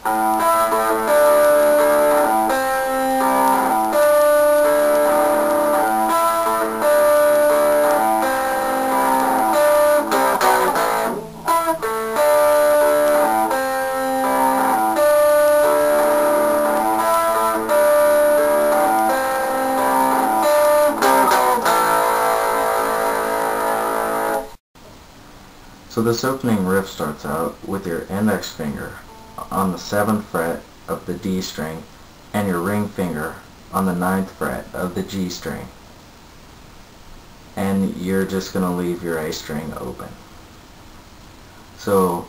So this opening riff starts out with your index finger on the 7th fret of the D string and your ring finger on the 9th fret of the G string. And you're just going to leave your A string open. So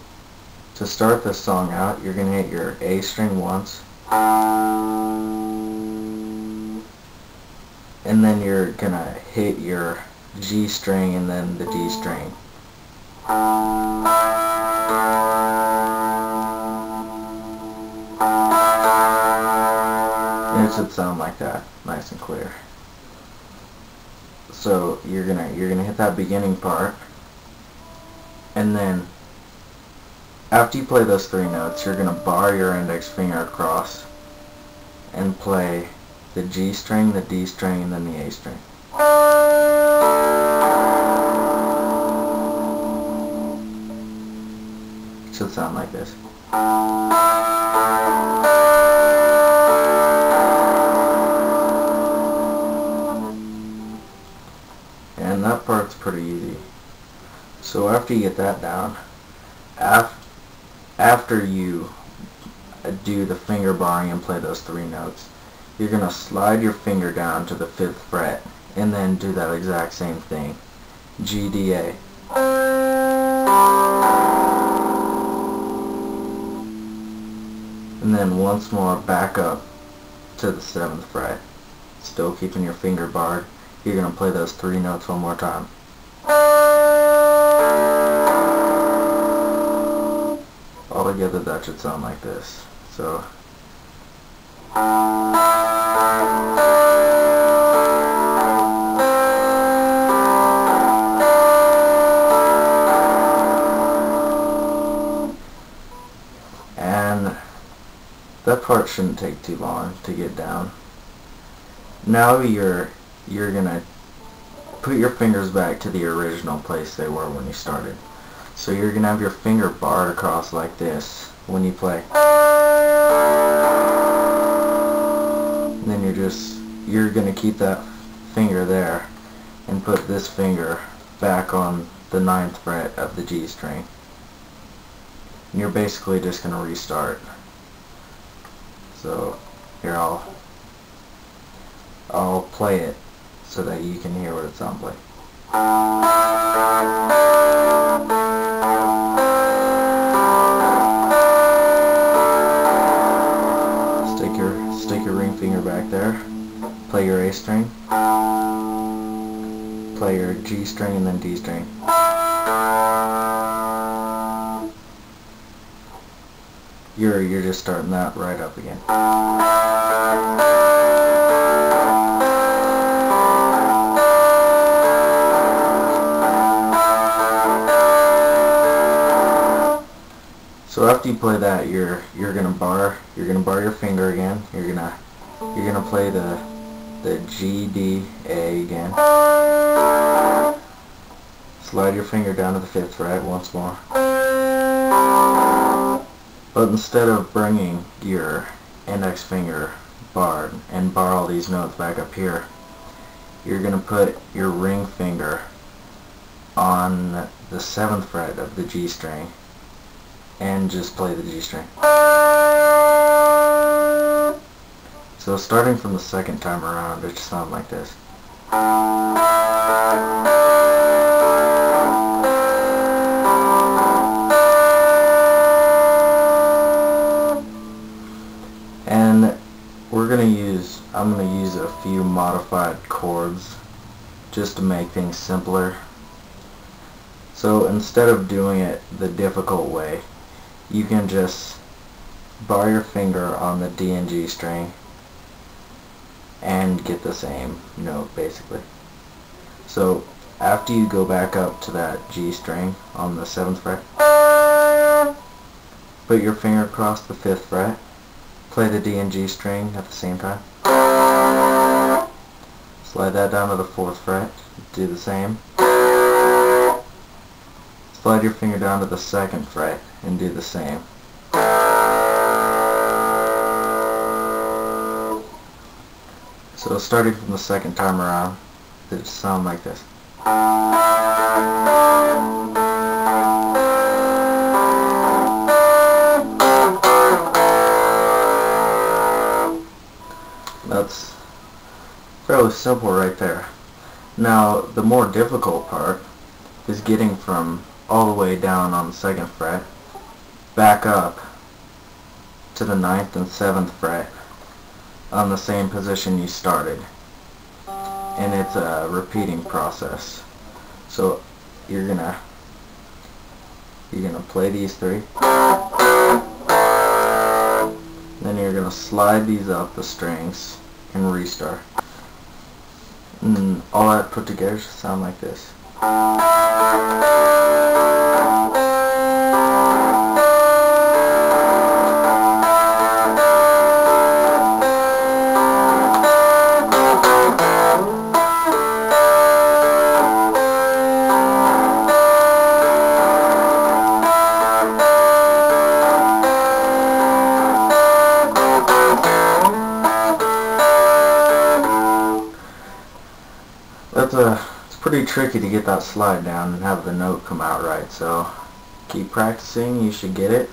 to start this song out, you're going to hit your A string once, and then you're going to hit your G string and then the D string. And it should sound like that, nice and clear. So you're gonna hit that beginning part, and then after you play those 3 notes, you're gonna bar your index finger across and play the G string, the D string, and then the A string. It should sound like this. And that part's pretty easy. So after you get that down, after you do the finger barring and play those 3 notes, you're going to slide your finger down to the 5th fret and then do that exact same thing. G, D, A. And then once more back up to the 7th fret, still keeping your finger barred. You're going to play those 3 notes one more time. Altogether that should sound like this. So and that part shouldn't take too long to get down. Now you're gonna put your fingers back to the original place they were when you started. So you're gonna have your finger barred across like this when you play. And then you're gonna keep that finger there and put this finger back on the 9th fret of the G string. And you're basically just gonna restart. So here I'll play it so that you can hear what it sounds like. Stick your ring finger back there. Play your A string. Play your G string and then D string. You're just starting that right up again. So after you play that, you're gonna bar your finger again. You're gonna play the G, D, A again. Slide your finger down to the 5th fret once more. But instead of bringing your index finger barred and bar all these notes back up here, you're gonna put your ring finger on the 7th fret of the G string and just play the G string. So starting from the 2nd time around, it should sound like this. And I'm gonna use a few modified chords just to make things simpler. So instead of doing it the difficult way, you can just bar your finger on the D and G string and get the same note basically. So after you go back up to that G string on the 7th fret, put your finger across the 5th fret, play the D and G string at the same time. Slide that down to the 4th fret, do the same. Slide your finger down to the 2nd fret and do the same. So starting from the 2nd time around, it sounds like this. That's fairly simple right there. Now the more difficult part is getting from all the way down on the 2nd fret back up to the 9th and 7th fret on the same position you started, and it's a repeating process. So you're gonna play these 3, then you're gonna slide these up the strings and restart, and all that put together should sound like this. It's pretty tricky to get that slide down and have the note come out right, so keep practicing, you should get it.